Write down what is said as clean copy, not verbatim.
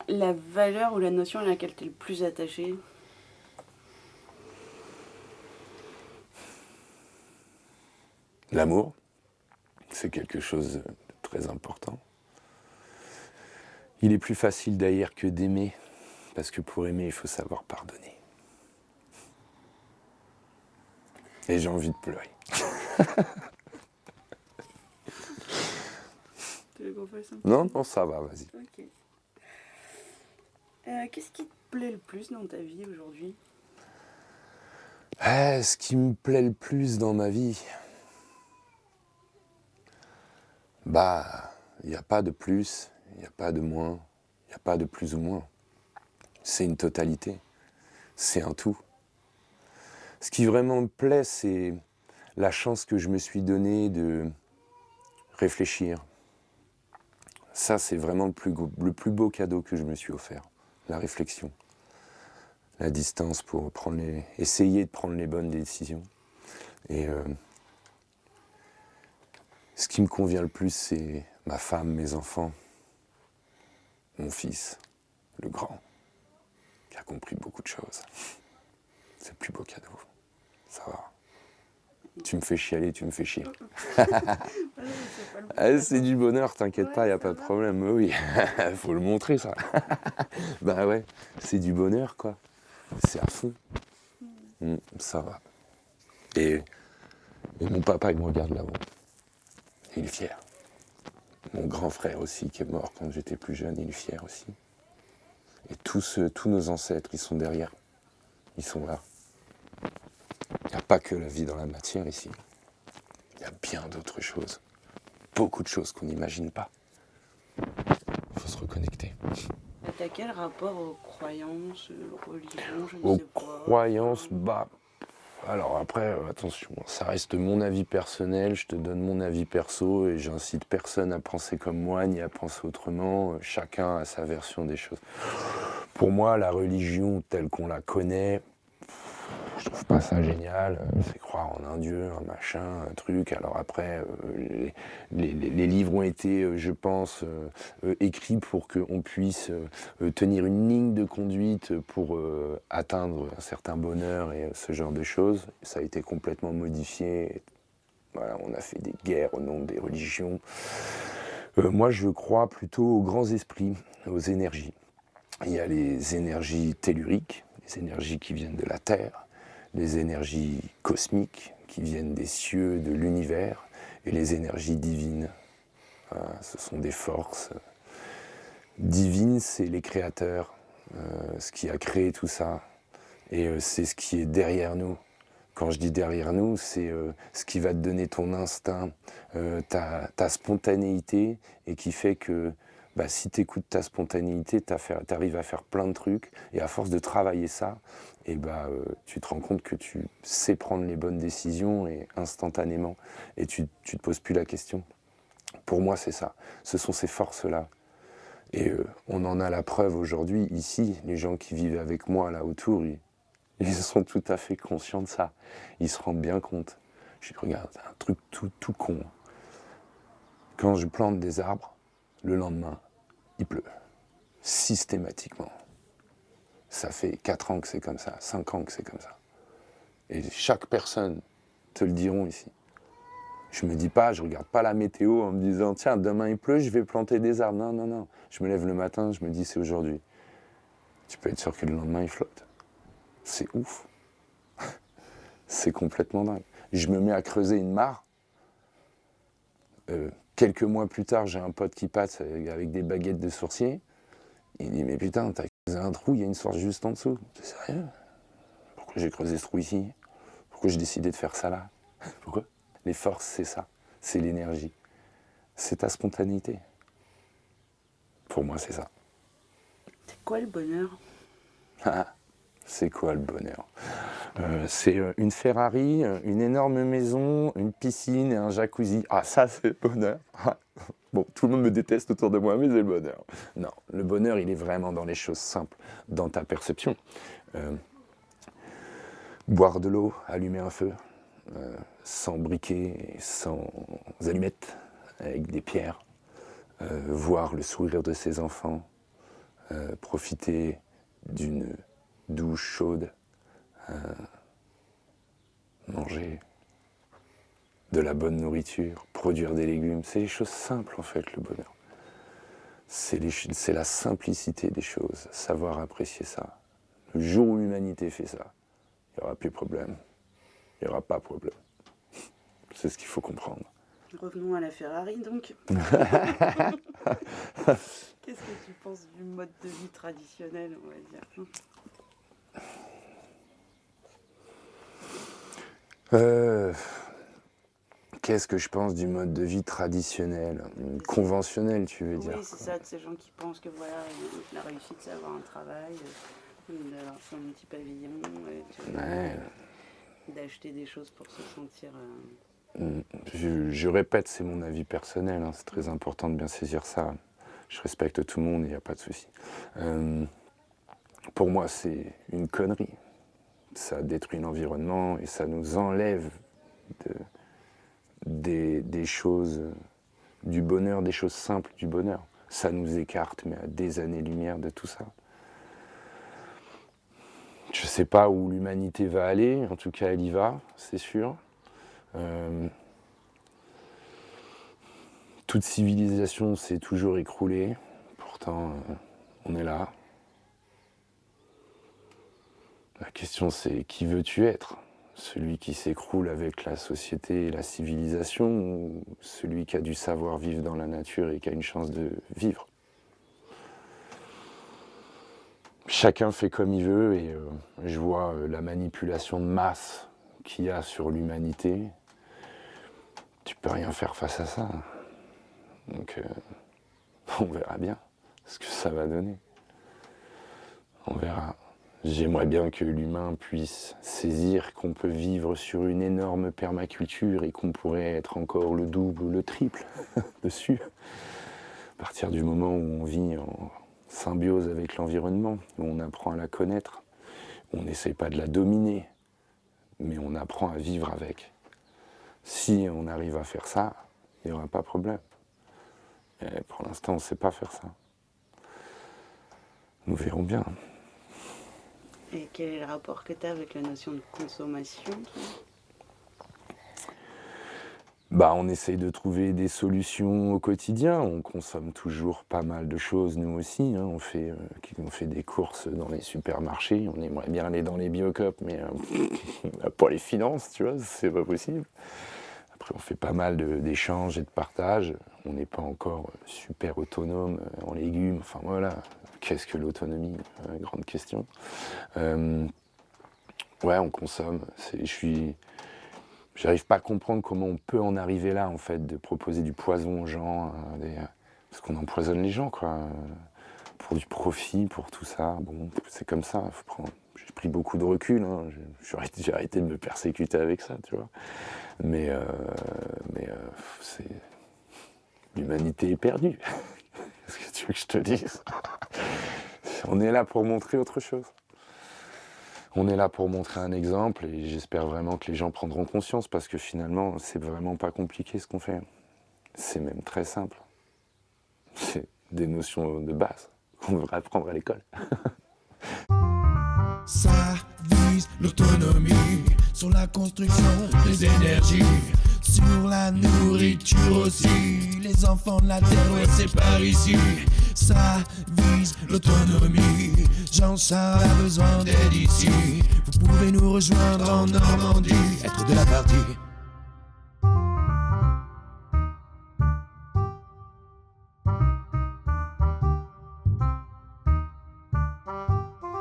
la valeur ou la notion à laquelle tu es le plus attaché? L'amour, c'est quelque chose de très important. Il est plus facile d'ailleurs que d'aimer, parce que pour aimer, il faut savoir pardonner. Et j'ai envie de pleurer. Tu veux qu'on fasse un petit Non, peu? non, ça va, vas-y. Ok. Qu'est-ce qui te plaît le plus dans ta vie aujourd'hui? Ce qui me plaît le plus dans ma vie, il n'y a pas de plus, il n'y a pas de moins, il n'y a pas de plus ou moins. C'est une totalité, c'est un tout. Ce qui vraiment me plaît, c'est la chance que je me suis donnée de réfléchir. Ça, c'est vraiment le plus beau cadeau que je me suis offert, la réflexion. La distance pour essayer de prendre les bonnes décisions. Et ce qui me convient le plus, c'est ma femme, mes enfants, mon fils, le grand, qui a compris beaucoup de choses. C'est le plus beau cadeau. Ça va. Tu me fais chialer, tu me fais chier. C'est du bonheur, t'inquiète pas, il n'y a pas de problème. Oui, faut le montrer ça. Bah ouais, c'est du bonheur quoi. C'est à fond. Ça va. Et mon papa, il me regarde là-haut. Il est fier. Mon grand frère aussi, qui est mort quand j'étais plus jeune, il est fier aussi. Et tous nos ancêtres, ils sont derrière. Ils sont là. Il n'y a pas que la vie dans la matière ici. Il y a bien d'autres choses. Beaucoup de choses qu'on n'imagine pas. Il faut se reconnecter. T'as quel rapport aux croyances, aux religions, je ne Aux sais pas. croyances, alors après, attention, ça reste mon avis personnel, je te donne mon avis perso et j'incite personne à penser comme moi ni à penser autrement, chacun a sa version des choses. Pour moi, la religion telle qu'on la connaît, je trouve pas ça génial, c'est croire en un dieu, un machin, un truc. Alors après, les livres ont été, je pense, écrits pour qu'on puisse tenir une ligne de conduite pour atteindre un certain bonheur et ce genre de choses. Ça a été complètement modifié. Voilà, on a fait des guerres au nom des religions. Moi, je crois plutôt aux grands esprits, aux énergies. Il y a les énergies telluriques, les énergies qui viennent de la Terre, les énergies cosmiques qui viennent des cieux, de l'univers, et les énergies divines. Ce sont des forces divines, c'est les créateurs, ce qui a créé tout ça, et c'est ce qui est derrière nous. Quand je dis derrière nous, c'est ce qui va te donner ton instinct, ta spontanéité, et qui fait que si tu écoutes ta spontanéité, tu arrives à faire plein de trucs, et à force de travailler ça, et tu te rends compte que tu sais prendre les bonnes décisions et instantanément, et tu te poses plus la question. Pour moi, c'est ça. Ce sont ces forces-là. Et on en a la preuve aujourd'hui, ici, les gens qui vivent avec moi là autour, ils sont tout à fait conscients de ça. Ils se rendent bien compte. Regarde, un truc tout con. Quand je plante des arbres, le lendemain, il pleut. Systématiquement. Ça fait 4 ans que c'est comme ça, 5 ans que c'est comme ça. Et chaque personne te le diront ici. Je me dis pas, je regarde pas la météo en me disant tiens, demain il pleut, je vais planter des arbres. Non, non, non. Je me lève le matin, je me dis c'est aujourd'hui. Tu peux être sûr que le lendemain il flotte. C'est ouf. C'est complètement dingue. Je me mets à creuser une mare. Quelques mois plus tard, j'ai un pote qui passe avec des baguettes de sourcier. Il dit mais putain, t'as creusé un trou, il y a une source juste en dessous. C'est sérieux? Pourquoi j'ai creusé ce trou ici? Pourquoi j'ai décidé de faire ça là? Pourquoi? Les forces, c'est ça. C'est l'énergie. C'est ta spontanéité. Pour moi, c'est ça. C'est quoi le bonheur? C'est quoi le bonheur? C'est une Ferrari, une énorme maison, une piscine et un jacuzzi. Ah, ça, c'est le bonheur. Bon, tout le monde me déteste autour de moi, mais c'est le bonheur. Non, le bonheur, il est vraiment dans les choses simples, dans ta perception. Boire de l'eau, allumer un feu, sans briquet, sans allumettes, avec des pierres. Voir le sourire de ses enfants, profiter d'une douche chaude, manger de la bonne nourriture, produire des légumes. C'est les choses simples en fait, le bonheur. C'est la simplicité des choses, savoir apprécier ça. Le jour où l'humanité fait ça, il n'y aura plus de problème. Il n'y aura pas de problème. C'est ce qu'il faut comprendre. Revenons à la Ferrari donc. Qu'est-ce que tu penses du mode de vie traditionnel, on va dire? Qu'est-ce que je pense du mode de vie traditionnel, conventionnel, tu veux dire? Oui, c'est ça, de ces gens qui pensent que voilà, la réussite c'est avoir un travail, d'avoir son petit pavillon, d'acheter des choses pour se sentir... Je répète, c'est mon avis personnel, hein, c'est très important de bien saisir ça. Je respecte tout le monde, il n'y a pas de souci. Pour moi, c'est une connerie. Ça détruit l'environnement et ça nous enlève des choses, du bonheur, des choses simples du bonheur. Ça nous écarte, mais à des années-lumière de tout ça. Je ne sais pas où l'humanité va aller, en tout cas elle y va, c'est sûr. Toute civilisation s'est toujours écroulée, pourtant on est là. La question c'est qui veux-tu être? Celui qui s'écroule avec la société et la civilisation ou celui qui a du savoir vivre dans la nature et qui a une chance de vivre? Chacun fait comme il veut et je vois la manipulation de masse qu'il y a sur l'humanité. Tu peux rien faire face à ça. Donc on verra bien ce que ça va donner. On verra. J'aimerais bien que l'humain puisse saisir qu'on peut vivre sur une énorme permaculture et qu'on pourrait être encore le double ou le triple dessus. À partir du moment où on vit en symbiose avec l'environnement, où on apprend à la connaître, on n'essaie pas de la dominer, mais on apprend à vivre avec. Si on arrive à faire ça, il n'y aura pas de problème. Et pour l'instant, on ne sait pas faire ça. Nous verrons bien. Et quel est le rapport que tu as avec la notion de consommation? On essaye de trouver des solutions au quotidien. On consomme toujours pas mal de choses, nous aussi. Hein. On fait des courses dans les supermarchés. On aimerait bien aller dans les Biocoop, mais on n'a pas les finances, tu vois, c'est pas possible. Après, on fait pas mal d'échanges et de partages. On n'est pas encore super autonome en légumes. Enfin voilà, qu'est-ce que l'autonomie? Grande question. Ouais, on consomme. J'arrive pas à comprendre comment on peut en arriver là, en fait, de proposer du poison aux gens, parce qu'on empoisonne les gens, quoi, pour du profit, pour tout ça. Bon, c'est comme ça. J'ai pris beaucoup de recul. Hein. J'ai arrêté de me persécuter avec ça, tu vois. Mais l'humanité est perdue. Qu'est-ce que tu veux que je te dise? On est là pour montrer autre chose. On est là pour montrer un exemple et j'espère vraiment que les gens prendront conscience parce que finalement, c'est vraiment pas compliqué ce qu'on fait. C'est même très simple. C'est des notions de base qu'on devrait apprendre à l'école. Ça vise l'autonomie sur la construction des énergies, sur la nourriture aussi. Les enfants de la terre, ouais, c'est par ici. Ça vise l'autonomie. Jean-Charles a besoin d'aide ici. Vous pouvez nous rejoindre en Normandie, être de la partie.